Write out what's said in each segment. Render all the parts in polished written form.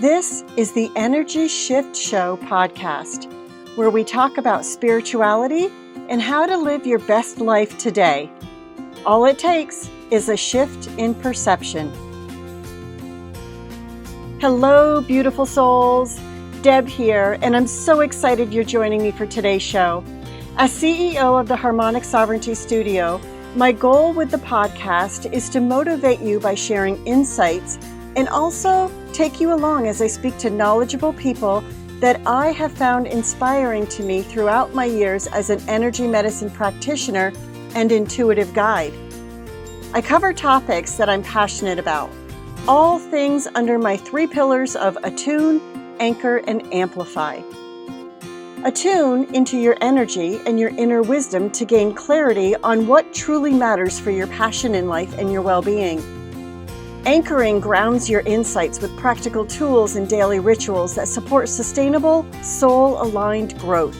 This is the Energy Shift Show podcast, where we talk about spirituality and how to live your best life today. All it takes is a shift in perception. Hello, beautiful souls. Deb here, and I'm so excited you're joining me for today's show. As CEO of the Harmonic Sovereignty Studio, my goal with the podcast is to motivate you by sharing insights and also take you along as I speak to knowledgeable people that I have found inspiring to me throughout my years as an energy medicine practitioner and intuitive guide. I cover topics that I'm passionate about, all things under my 3 pillars of attune, anchor, and amplify. Attune into your energy and your inner wisdom to gain clarity on what truly matters for your passion in life and your well-being. Anchoring grounds your insights with practical tools and daily rituals that support sustainable, soul-aligned growth.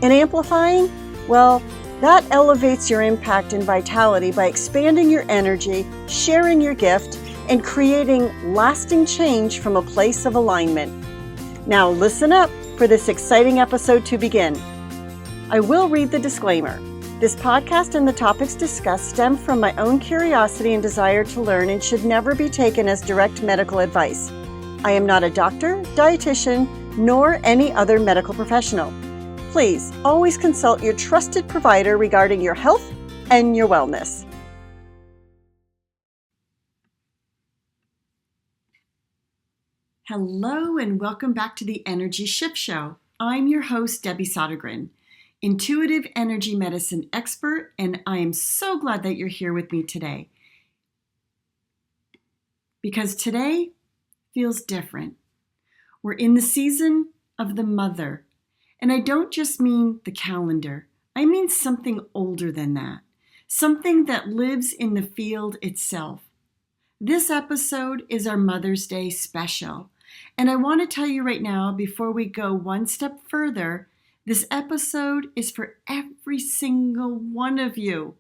And amplifying, well, that elevates your impact and vitality by expanding your energy, sharing your gift, and creating lasting change from a place of alignment. Now listen up for this exciting episode to begin. I will read the disclaimer. This podcast and the topics discussed stem from my own curiosity and desire to learn and should never be taken as direct medical advice. I am not a doctor, dietitian, nor any other medical professional. Please always consult your trusted provider regarding your health and your wellness. Hello and welcome back to the Energy Shift Show. I'm your host, Debbie Sodergren, intuitive energy medicine expert, and I am so glad that you're here with me today. Because today feels different. We're in the season of the mother, and I don't just mean the calendar. I mean something older than that, something that lives in the field itself. This episode is our Mother's Day special. And I want to tell you right now, before we go one step further, this episode is for every single one of you.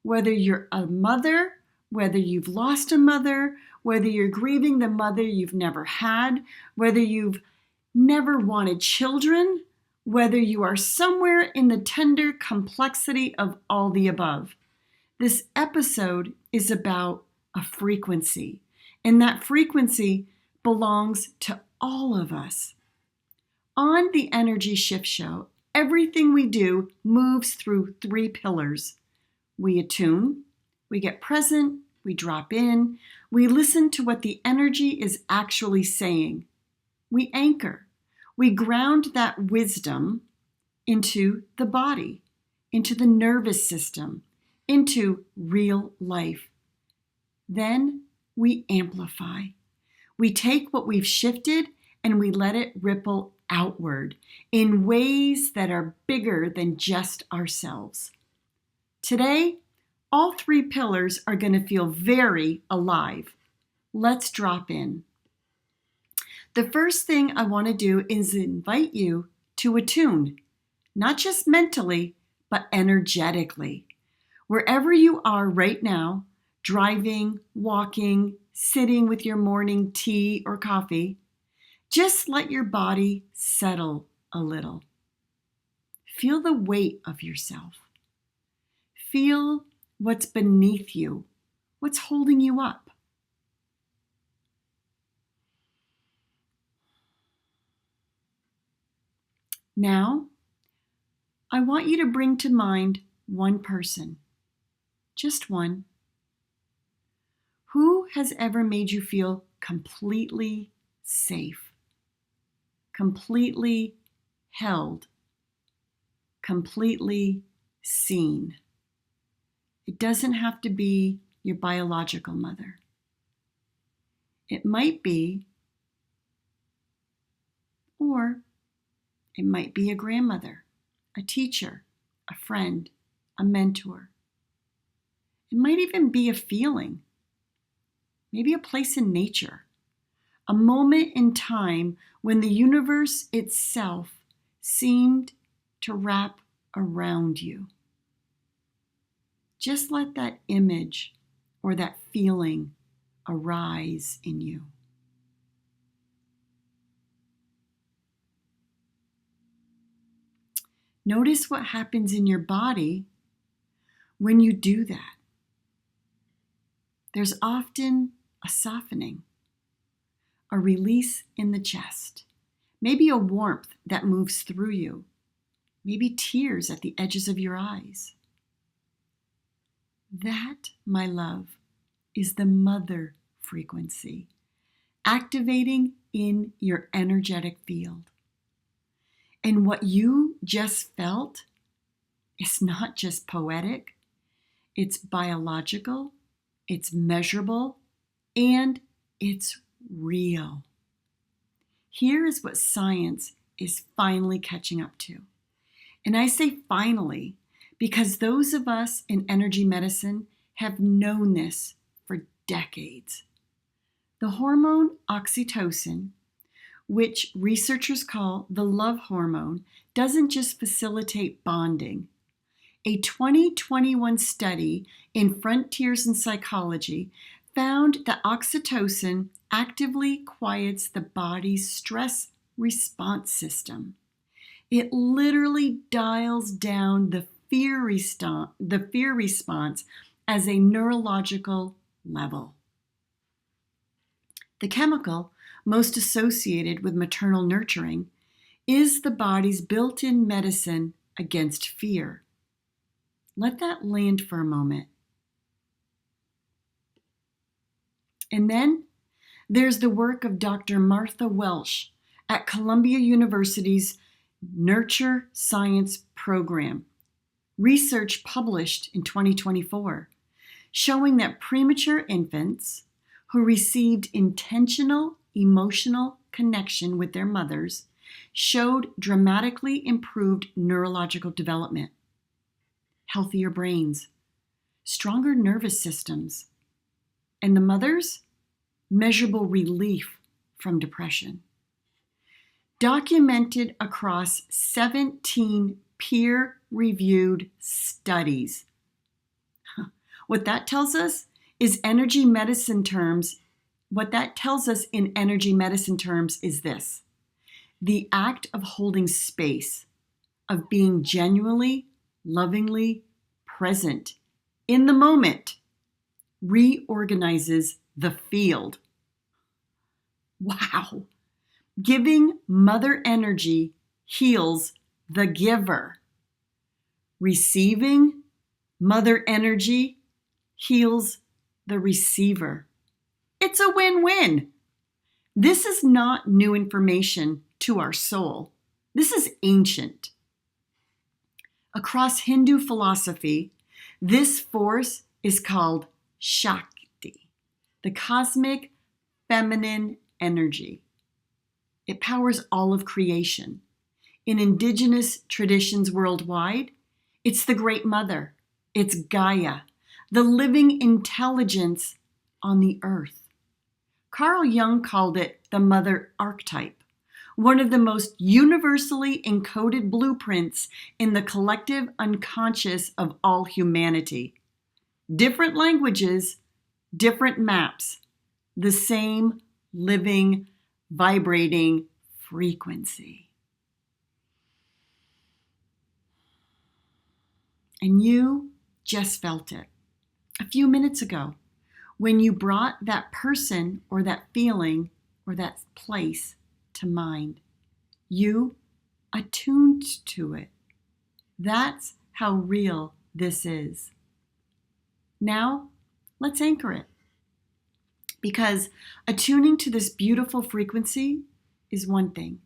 Whether you're a mother, whether you've lost a mother, whether you're grieving the mother you've never had, whether you've never wanted children, whether you are somewhere in the tender complexity of all the above. This episode is about a frequency, and that frequency belongs to all of us. On the Energy Shift Show, everything we do moves through 3 pillars. We attune, we get present, we drop in, we listen to what the energy is actually saying. We anchor, we ground that wisdom into the body, into the nervous system, into real life. Then we amplify. We take what we've shifted and we let it ripple outward in ways that are bigger than just ourselves. Today, all 3 pillars are going to feel very alive. Let's drop in. The first thing I want to do is invite you to attune, not just mentally, but energetically. Wherever you are right now, driving, walking, sitting with your morning tea or coffee, just let your body settle a little. Feel the weight of yourself. Feel what's beneath you, what's holding you up. Now, I want you to bring to mind one person, just one. Who has ever made you feel completely safe, completely held, completely seen? It doesn't have to be your biological mother. It might be, or it might be a grandmother, a teacher, a friend, a mentor. It might even be a feeling. Maybe a place in nature, a moment in time when the universe itself seemed to wrap around you. Just let that image or that feeling arise in you. Notice what happens in your body when you do that. There's often a softening, a release in the chest, maybe a warmth that moves through you, maybe tears at the edges of your eyes. That, my love, is the mother frequency, activating in your energetic field. And what you just felt is not just poetic, it's biological, it's measurable, and it's real. Here is what science is finally catching up to. And I say finally because those of us in energy medicine have known this for decades. The hormone oxytocin, which researchers call the love hormone, doesn't just facilitate bonding. A 2021 study in Frontiers in Psychology found that oxytocin actively quiets the body's stress response system. It literally dials down the fear response as a neurological level. The chemical most associated with maternal nurturing is the body's built-in medicine against fear. Let that land for a moment. And then there's the work of Dr. Martha Welsh at Columbia University's Nurture Science program. Research published in 2024 showing that premature infants who received intentional emotional connection with their mothers showed dramatically improved neurological development, healthier brains, stronger nervous systems, and the mothers, measurable relief from depression. Documented across 17 peer-reviewed studies. What that tells us is what that tells us in energy medicine terms is this: the act of holding space, of being genuinely, lovingly present in the moment, reorganizes the field. Wow. Giving mother energy heals the giver. Receiving mother energy heals the receiver. It's a win-win. This is not new information to our soul. This is ancient. Across Hindu philosophy, this force is called Shakti, the cosmic feminine energy. It powers all of creation. In indigenous traditions worldwide, it's the Great Mother. It's Gaia, the living intelligence on the earth. Carl Jung called it the mother archetype, one of the most universally encoded blueprints in the collective unconscious of all humanity. Different languages, different maps, the same living, vibrating frequency. And you just felt it a few minutes ago when you brought that person or that feeling or that place to mind. You attuned to it. That's how real this is. Now, let's anchor it. Because attuning to this beautiful frequency is one thing,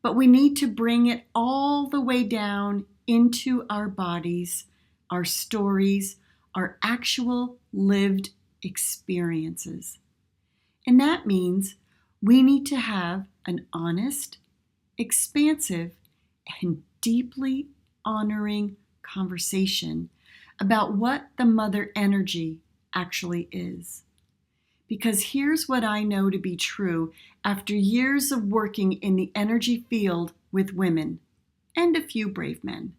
but we need to bring it all the way down into our bodies, our stories, our actual lived experiences. And that means we need to have an honest, expansive, and deeply honoring conversation about what the mother energy actually is. Because here's what I know to be true after years of working in the energy field with women and a few brave men.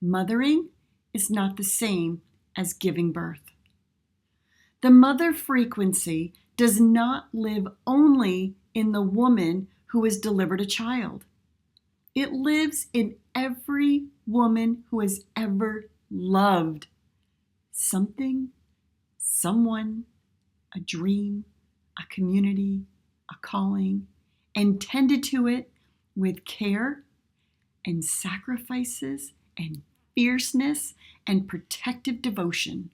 Mothering is not the same as giving birth. The mother frequency does not live only in the woman who has delivered a child. It lives in every woman who has ever loved something, someone, a dream, a community, a calling, and tended to it with care and sacrifices and fierceness and protective devotion.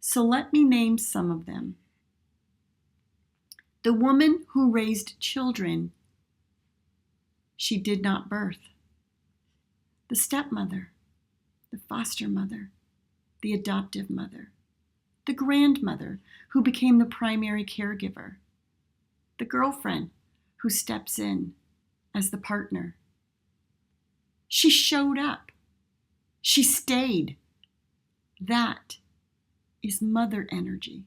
So let me name some of them. The woman who raised children she did not birth. The stepmother, the foster mother, the adoptive mother, the grandmother who became the primary caregiver, the girlfriend who steps in as the partner. She showed up. She stayed. That is mother energy.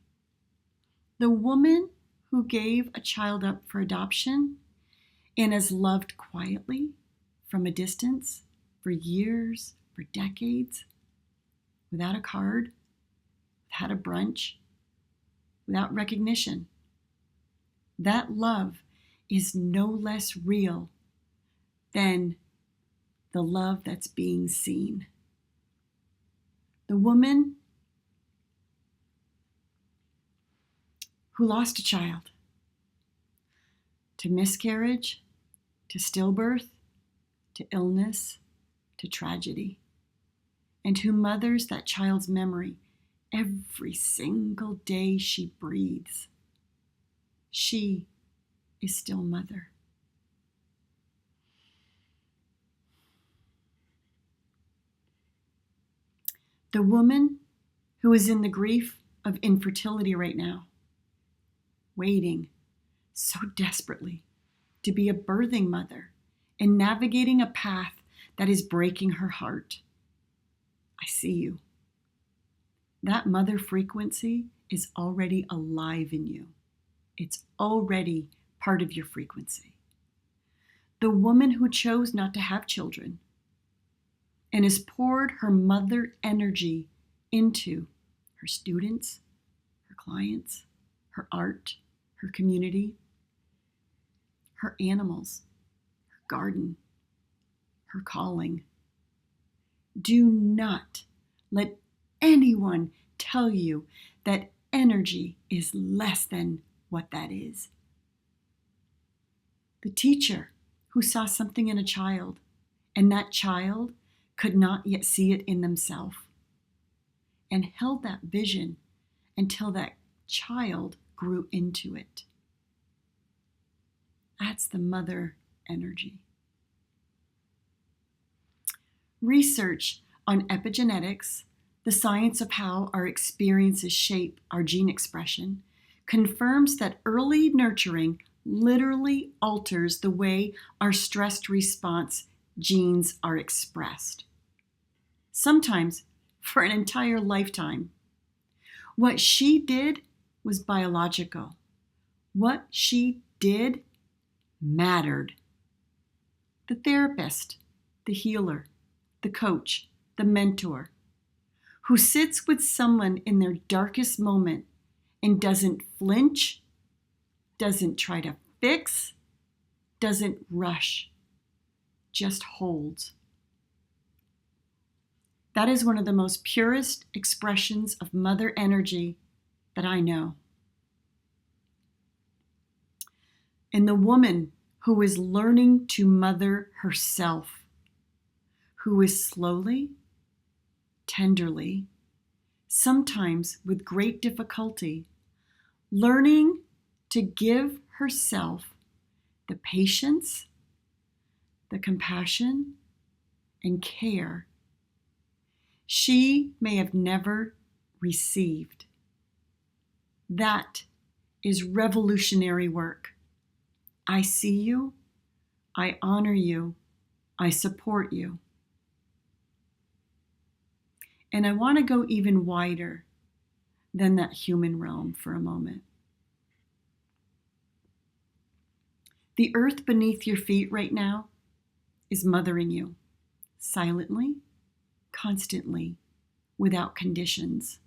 The woman who gave a child up for adoption and is loved quietly from a distance for years, for decades, without a card, without a brunch, without recognition. That love is no less real than the love that's being seen. The woman who lost a child to miscarriage, to stillbirth, to illness, to tragedy, and who mothers that child's memory every single day she breathes. She is still mother. The woman who is in the grief of infertility right now, waiting so desperately to be a birthing mother and navigating a path that is breaking her heart. I see you. That mother frequency is already alive in you. It's already part of your frequency. The woman who chose not to have children and has poured her mother energy into her students, her clients, her art, her community, her animals, her garden, her calling. Do not let anyone tell you that energy is less than what that is. The teacher who saw something in a child, and that child could not yet see it in themselves, and held that vision until that child grew into it. That's the mother energy. Research on epigenetics, the science of how our experiences shape our gene expression, confirms that early nurturing literally alters the way our stress response genes are expressed. Sometimes for an entire lifetime. What she did was biological. What she did mattered. The therapist, the healer, the coach, the mentor, who sits with someone in their darkest moment and doesn't flinch, doesn't try to fix, doesn't rush, just holds. That is one of the most purest expressions of mother energy that I know. And the woman who is learning to mother herself, who is slowly, tenderly, sometimes with great difficulty, learning to give herself the patience, the compassion, and care she may have never received. That is revolutionary work. I see you, I honor you, I support you. And I want to go even wider than that human realm for a moment. The earth beneath your feet right now is mothering you, silently, constantly, without conditions.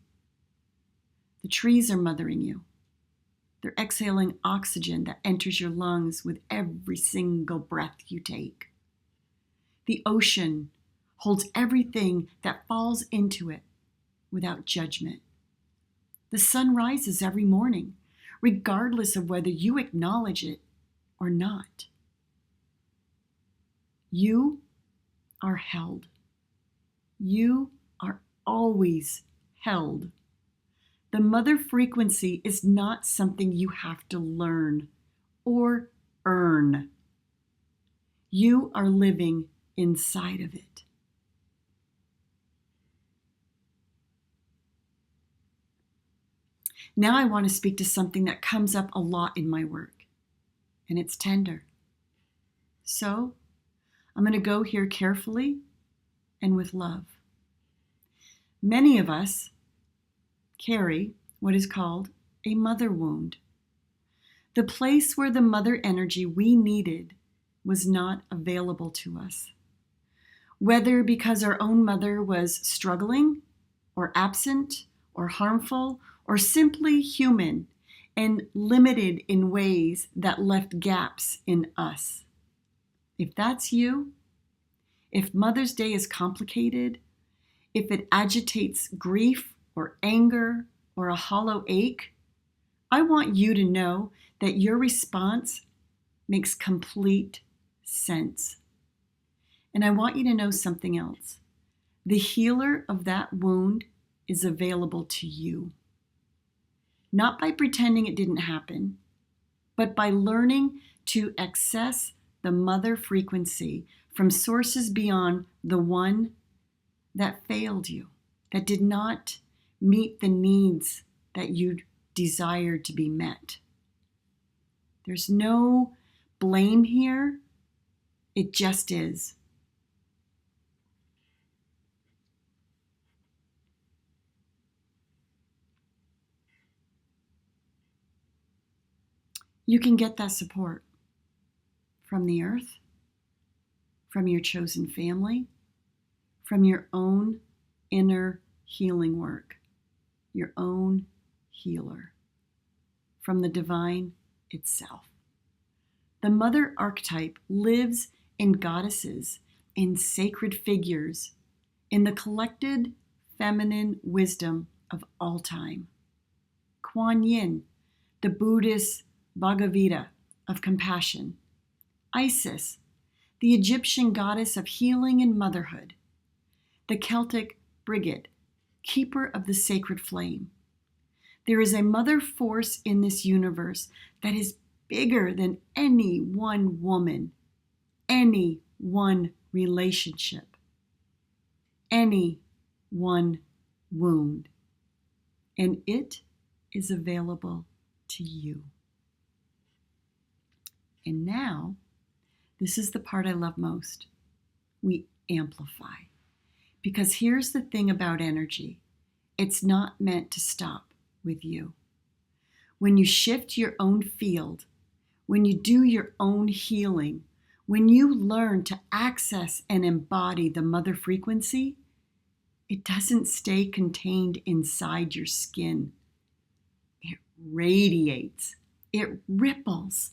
The trees are mothering you. They're exhaling oxygen that enters your lungs with every single breath you take. The ocean holds everything that falls into it without judgment. The sun rises every morning, regardless of whether you acknowledge it or not. You are held. You are always held. The mother frequency is not something you have to learn or earn. You are living inside of it. Now I want to speak to something that comes up a lot in my work, and it's tender. So I'm going to go here carefully and with love. Many of us carry what is called a mother wound. The place where the mother energy we needed was not available to us. Whether because our own mother was struggling, or absent, or harmful, or simply human and limited in ways that left gaps in us. If that's you, if Mother's Day is complicated, if it agitates grief or anger or a hollow ache, I want you to know that your response makes complete sense. And I want you to know something else. The healer of that wound is available to you. Not by pretending it didn't happen, but by learning to access the mother frequency from sources beyond the one that failed you, that did not meet the needs that you desired to be met. There's no blame here. It just is. You can get that support from the earth, from your chosen family, from your own inner healing work, your own healer, from the divine itself. The mother archetype lives in goddesses, in sacred figures, in the collected feminine wisdom of all time. Kuan Yin, the Buddhist Bhagavata of compassion. Isis, the Egyptian goddess of healing and motherhood. The Celtic Brigid, keeper of the sacred flame. There is a mother force in this universe that is bigger than any one woman, any one relationship, any one wound. And it is available to you. And now, this is the part I love most. We amplify. Because here's the thing about energy. It's not meant to stop with you. When you shift your own field, when you do your own healing, when you learn to access and embody the mother frequency, it doesn't stay contained inside your skin. It radiates. It ripples.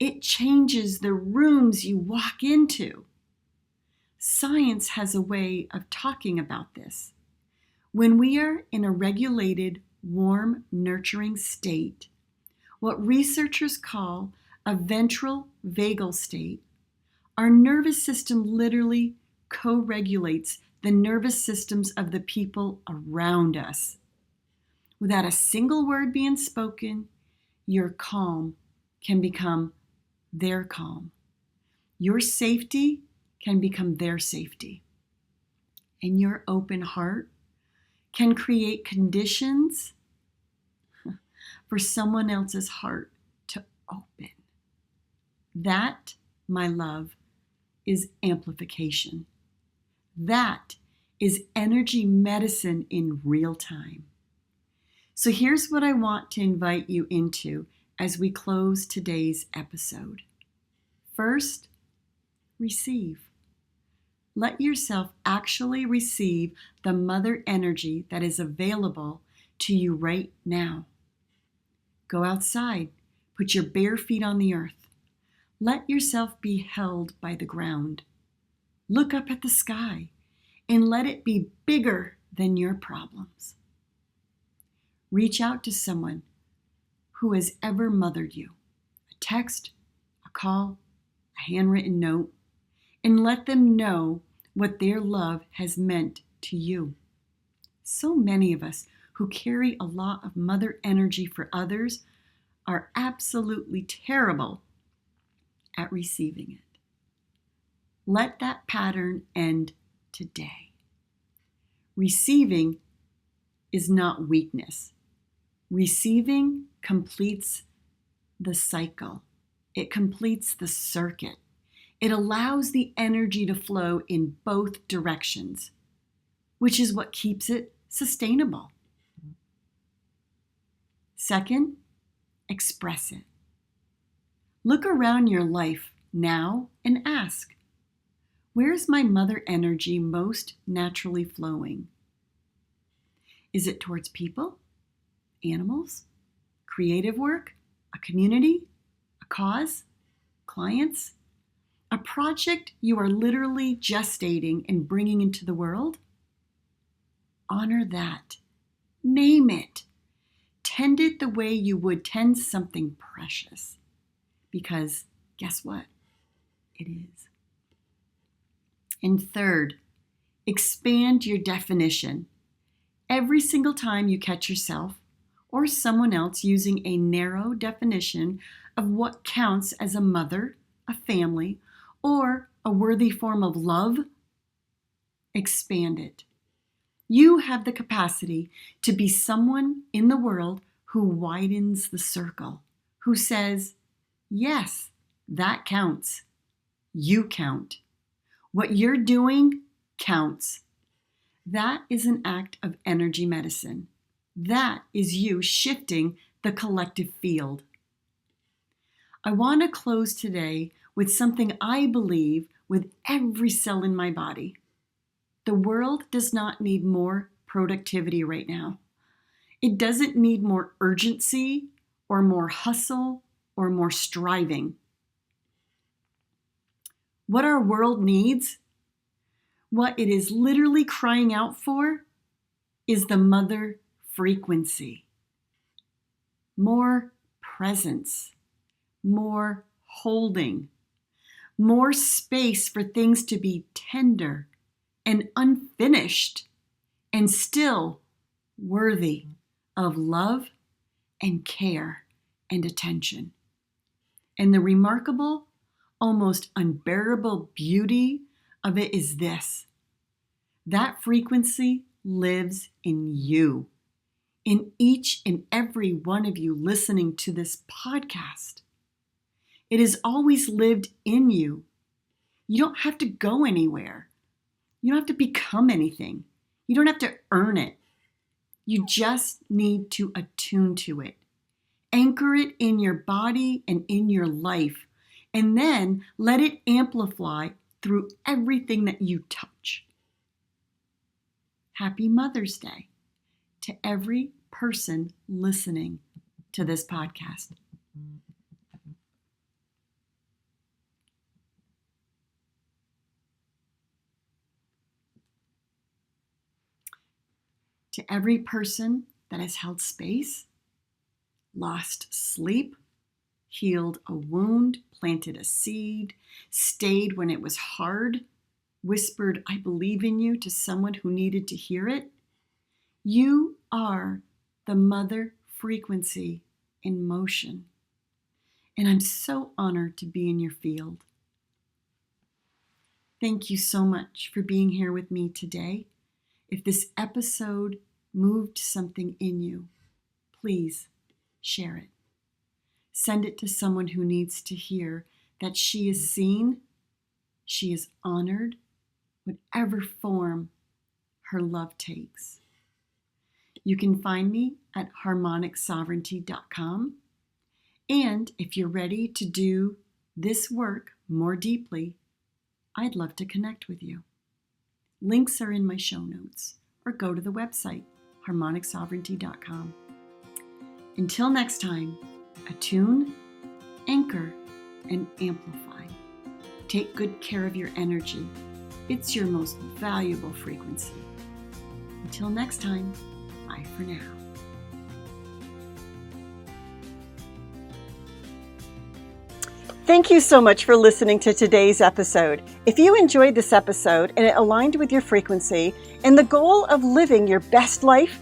It changes the rooms you walk into. Science has a way of talking about this. When we are in a regulated, warm, nurturing state, what researchers call a ventral vagal state, our nervous system literally co-regulates the nervous systems of the people around us. Without a single word being spoken, your calm can become their calm. Your safety can become their safety. And your open heart can create conditions for someone else's heart to open. That, my love, is amplification. That is energy medicine in real time. So here's what I want to invite you into as we close today's episode. First, receive. Let yourself actually receive the mother energy that is available to you right now. Go outside, put your bare feet on the earth. Let yourself be held by the ground. Look up at the sky and let it be bigger than your problems. Reach out to someone who has ever mothered you. A text, a call, a handwritten note, and let them know what their love has meant to you. So many of us who carry a lot of mother energy for others are absolutely terrible at receiving it. Let that pattern end today. Receiving is not weakness. Receiving completes the cycle. It completes the circuit. It allows the energy to flow in both directions, which is what keeps it sustainable. Second, express it. Look around your life now and ask, where's my mother energy most naturally flowing? Is it towards people, animals, creative work, a community, a cause, clients, a project you are literally gestating and bringing into the world? Honor that. Name it. Tend it the way you would tend something precious. Because guess what? It is. And third, expand your definition. Every single time you catch yourself or someone else using a narrow definition of what counts as a mother, a family, or a worthy form of love, expand it. You have the capacity to be someone in the world who widens the circle, who says, yes, that counts. You count. What you're doing counts. That is an act of energy medicine. That is you shifting the collective field. I want to close today with something I believe with every cell in my body. The world does not need more productivity right now. It doesn't need more urgency or more hustle or more striving. What our world needs, what it is literally crying out for, is the mother frequency. More presence, more holding, more space for things to be tender and unfinished and still worthy of love and care and attention. And the remarkable, almost unbearable beauty of it is this: that frequency lives in you, in each and every one of you listening to this podcast. It has always lived in you. You don't have to go anywhere. You don't have to become anything. You don't have to earn it. You just need to attune to it. Anchor it in your body and in your life, and then let it amplify through everything that you touch. Happy Mother's Day to every person listening to this podcast. To every person that has held space, lost sleep, healed a wound, planted a seed, stayed when it was hard, whispered, "I believe in you" to someone who needed to hear it. You are the mother frequency in motion. And I'm so honored to be in your field. Thank you so much for being here with me today. If this episode moved something in you, please share it. Send it to someone who needs to hear that she is seen, she is honored, whatever form her love takes. You can find me at harmonicsovereignty.com. And if you're ready to do this work more deeply, I'd love to connect with you. Links are in my show notes, or go to the website, harmonicsovereignty.com. Until next time, attune, anchor, and amplify. Take good care of your energy. It's your most valuable frequency. Until next time, bye for now. Thank you so much for listening to today's episode. If you enjoyed this episode and it aligned with your frequency and the goal of living your best life,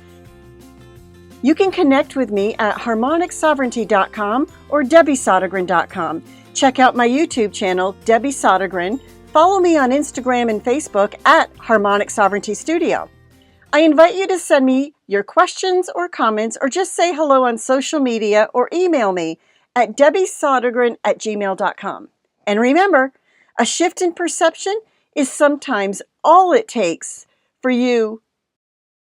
you can connect with me at harmonicsovereignty.com or debbiesottegren.com. Check out my YouTube channel, Debbie Sottogren. Follow me on Instagram and Facebook at Harmonic Sovereignty Studio. I invite you to send me your questions or comments or just say hello on social media or email me at debbiesottegren@gmail.com. And remember, a shift in perception is sometimes all it takes for you